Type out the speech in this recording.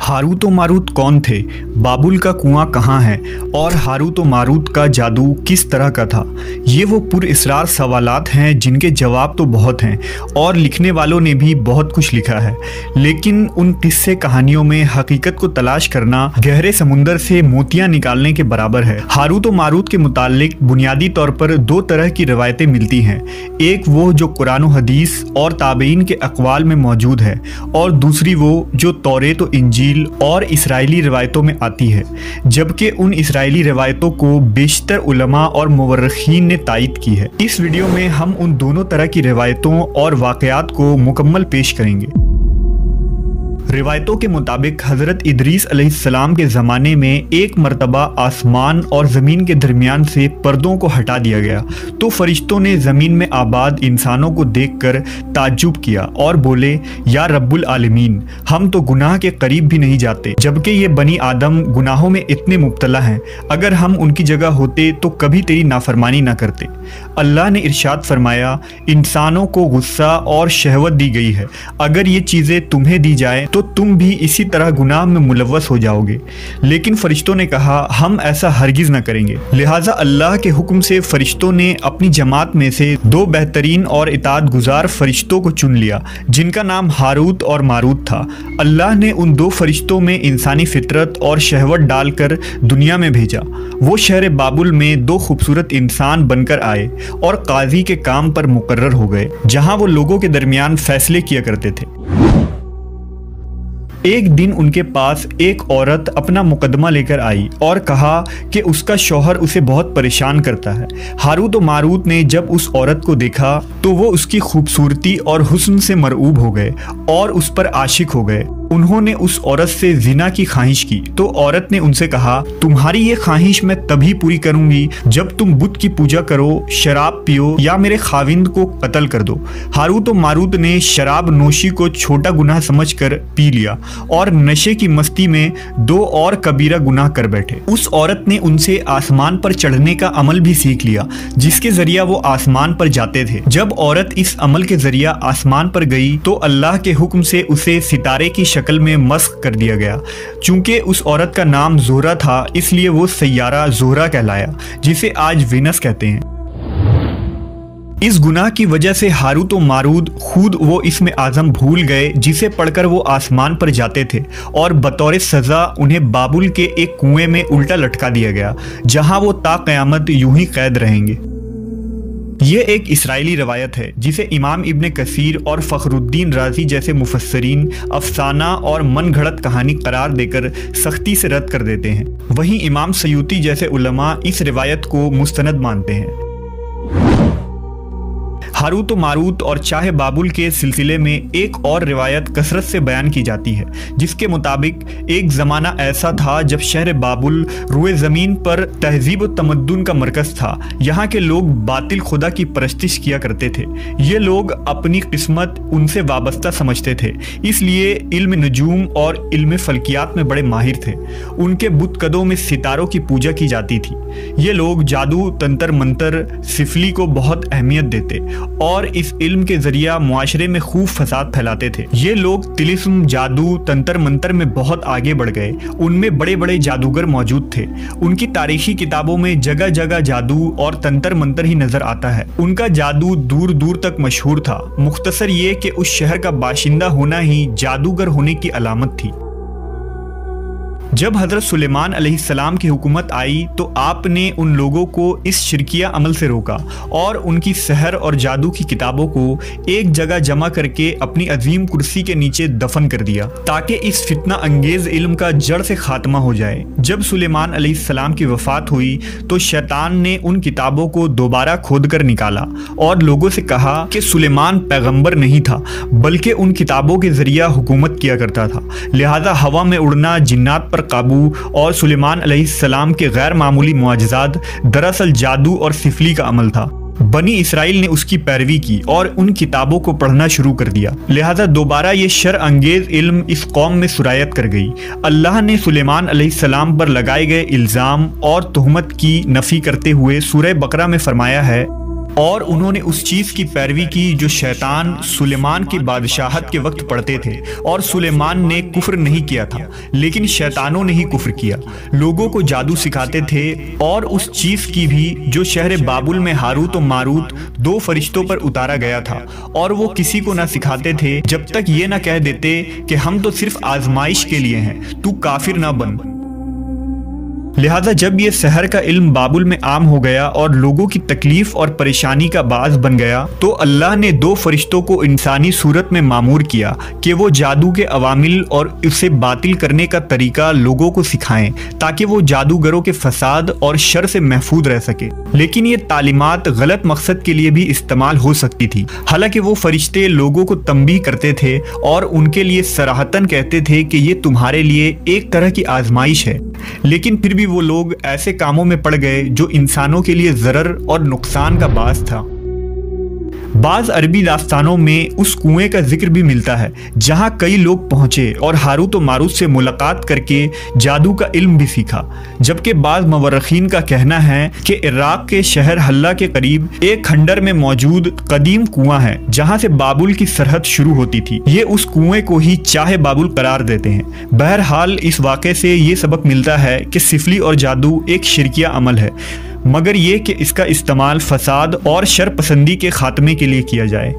Harut व Marut कौन थे, बाबुल का कुआं कहाँ है और हारूत व मारूत का जादू किस तरह का था। ये वो पुरअसरार सवालात हैं जिनके जवाब तो बहुत हैं और लिखने वालों ने भी बहुत कुछ लिखा है, लेकिन उन किस्से कहानियों में हकीकत को तलाश करना गहरे समुंदर से मोतियां निकालने के बराबर है। हारूत व मारूत के मुतालिक बुनियादी तौर पर दो तरह की रवायतें मिलती हैं, एक वो जो कुरान व हदीस और ताबईन के अक़वाल में मौजूद है और दूसरी वो जो तौरेत व इंजील और इसराइली रवायतों में आती है, जबकि उन इसराइली रवायतों को बेशतर उलमा और मुवर्रिखीन ने तायद की है। इस वीडियो में हम उन दोनों तरह की रवायतों और वाक़यात को मुकम्मल पेश करेंगे। रिवायतों के मुताबिक हज़रत इदरीस अलैहिस्सलाम के ज़माने में एक मरतबा आसमान और ज़मीन के दरमियान से पर्दों को हटा दिया गया तो फरिश्तों ने ज़मीन में आबाद इंसानों को देखकर ताज्जुब किया और बोले, या रब्बुल आलमीन, हम तो गुनाह के करीब भी नहीं जाते, जबकि ये बनी आदम गुनाहों में इतने मुब्तला हैं। अगर हम उनकी जगह होते तो कभी तेरी नाफरमानी ना करते। अल्लाह ने इरशाद फरमाया, इंसानों को गुस्सा और शहवत दी गई है, अगर ये चीज़ें तुम्हें दी जाए तो तुम भी इसी तरह गुनाह में मुलव्वस हो जाओगे। लेकिन फरिश्तों ने कहा, हम ऐसा हरगिज़ न करेंगे। लिहाजा अल्लाह के हुक्म से फरिश्तों ने अपनी जमात में से दो बेहतरीन और इताअत गुजार फरिश्तों को चुन लिया, जिनका नाम हारूत और मारूत था। अल्लाह ने उन दो फरिश्तों में इंसानी फितरत और शहवत डालकर दुनिया में भेजा। वो शहर बाबुल में दो खूबसूरत इंसान बनकर आए और काजी के काम पर मुकर्रर हो गए, जहाँ वो लोगों के दरमियान फैसले किया करते थे। एक दिन उनके पास एक औरत अपना मुकदमा लेकर आई और कहा कि उसका शौहर उसे बहुत परेशान करता है। हारूत व मारूत ने जब उस औरत को देखा तो वो उसकी खूबसूरती और हुस्न से मरऊब हो गए और उस पर आशिक हो गए। उन्होंने उस औरत से जिना की ख्वाहिश की तो औरत ने उनसे कहा, तुम्हारी ये ख्वाहिश मैं तभी पूरी करूंगी जब तुम बुत की पूजा करो, शराब पियो या मेरे खाविंद को कत्ल कर दो। हारूत व मारूत ने शराब नोशी को छोटा गुनाह समझकर पी लिया और नशे की मस्ती में दो और कबीरा गुनाह कर बैठे। उस औरत ने उनसे आसमान पर चढ़ने का अमल भी सीख लिया, जिसके जरिया वो आसमान पर जाते थे। जब औरत इस अमल के जरिया आसमान पर गई तो अल्लाह के हुक्म से उसे सितारे की शक्ल में मस्ख कर दिया गया। चूंकि उस औरत का नाम ज़ोहरा था, इसलिए वो सैयारा ज़ोहरा कहलाया, जिसे आज वीनस कहते हैं। इस गुनाह की वजह से हारूत व मारूत खुद वो इसमें आज़म भूल गए जिसे पढ़कर वो आसमान पर जाते थे और बतौर सज़ा उन्हें बाबुल के एक कुएं में उल्टा लटका दिया गया, जहां वो ता क़यामत यूं ही कैद रहेंगे। ये एक इसराइली रवायत है जिसे इमाम इब्न कसीर और फ़खरुद्दीन राज़ी जैसे मुफस्सरीन अफसाना और मन घड़त कहानी करार देकर सख्ती से रद्द कर देते हैं। वहीं इमाम सयूती जैसे उलमा इस रिवायत को मुस्तनद मानते हैं। हारूत व मारूत और चाहे बाबुल के सिलसिले में एक और रिवायत कसरत से बयान की जाती है, जिसके मुताबिक एक ज़माना ऐसा था जब शहर बाबुल रुए ज़मीन पर तहजीब व तमद्दुन का मरकज़ था। यहाँ के लोग बातिल खुदा की परस्तिश किया करते थे। ये लोग अपनी किस्मत उनसे वाबस्ता समझते थे, इसलिए इल्म नजूम और इल्म फल्कियात में बड़े माहिर थे। उनके बुतकदों में सितारों की पूजा की जाती थी। ये लोग जादू, तंत्र मंत्र, सिफली को बहुत अहमियत देते और इस इल्म के जरिया मुआशरे में खूब फसाद फैलाते थे। ये लोग तिलिस्म, जादू, तंत्र मंत्र में बहुत आगे बढ़ गए। उनमें बड़े बड़े जादूगर मौजूद थे। उनकी तारीखी किताबों में जगह जगह जादू और तंत्र मंत्र ही नजर आता है। उनका जादू दूर दूर तक मशहूर था। मुख्तसर ये कि उस शहर का बाशिंदा होना ही जादूगर होने की अलामत थी। जब हज़रत सुलेमान अलैहिस्सलाम की हुकूमत आई तो आपने उन लोगों को इस शिरकिया अमल से रोका और उनकी सहर और जादू की किताबों को एक जगह जमा करके अपनी अजीम कुर्सी के नीचे दफन कर दिया, ताकि इस फितना अंगेज इल्म का जड़ से खात्मा हो जाए। जब सुलेमान अलैहिस्सलाम की वफ़ात हुई तो शैतान ने उन किताबों को दोबारा खोद कर निकाला और लोगों से कहा कि सुलेमान पैगम्बर नहीं था, बल्कि उन किताबों के ज़रिया हुकूमत किया करता था। लिहाजा हवा में उड़ना, जिन्नात पर काबू और सुलेमान अलैहिस्सलाम के गैर मामूली मुआजिज़ात दरअसल जादू और सिफली का अमल था। बनी इसराइल ने उसकी पैरवी की और उन किताबों को पढ़ना शुरू कर दिया। लिहाजा दोबारा ये शर अंगेज इल्म इस कौम में सुरायत कर गई। अल्लाह ने सुलेमान अलैहिस्सलाम पर लगाए गए इल्ज़ाम और तुहमत की नफ़ी करते हुए सूरह बकरा में फरमाया है, اور انہوں نے اس چیز کی پیروی کی جو شیطان سلیمان کی بادشاہت کے وقت پڑھتے تھے، اور سلیمان نے کفر نہیں کیا تھا لیکن شیطانوں نے ہی کفر کیا۔ لوگوں کو جادو سکھاتے تھے اور اس چیز کی بھی جو شہر بابل میں ہاروت و ماروت 2 فرشتوں پر اتارا گیا تھا، اور وہ کسی کو نہ سکھاتے تھے جب تک یہ نہ کہہ دیتے کہ ہم تو صرف آزمائش کے لیے ہیں، تو کافر نہ بن۔ لہذا جب یہ سحر کا علم بابل میں عام ہو گیا اور لوگوں کی تکلیف اور پریشانی کا باعث بن گیا، تو اللہ نے 2 فرشتوں کو انسانی صورت میں مامور کیا کہ وہ جادو کے عوامل اور اسے باطل کرنے کا طریقہ لوگوں کو سکھائیں تاکہ وہ جادوگروں کے فساد اور شر سے محفوظ رہ سکے۔ لیکن یہ تعلیمات غلط مقصد کے لیے بھی استعمال ہو سکتی تھی۔ حالانکہ وہ فرشتے لوگوں کو تنبیہ کرتے تھے اور ان کے لیے صراحتاً کہتے تھے کہ یہ تمہارے لیے ایک طرح کی آزمائش ہے، لیکن پھر بھی وہ لوگ ایسے کاموں میں پڑ گئے جو انسانوں کے لیے ضرر اور نقصان کا باعث تھا۔ بعض عربی داستانوں میں اس کنویں کا ذکر بھی ملتا ہے جہاں کئی لوگ پہنچے اور ہاروت و ماروت سے ملاقات کر کے جادو کا علم بھی سیکھا، جبکہ بعض مورخین کا کہنا ہے کہ عراق کے شہر حلہ کے قریب ایک کھنڈر میں موجود قدیم کنواں ہے جہاں سے بابل کی سرحد شروع ہوتی تھی۔ یہ اس کنویں کو ہی چاہے بابل قرار دیتے ہیں۔ بہرحال اس واقعے سے یہ سبق ملتا ہے کہ سفلی اور جادو ایک شرکیہ عمل ہے، مگر یہ کہ اس کا استعمال فساد اور شر پسندی کے خاتمے کے لیے کیا جائے۔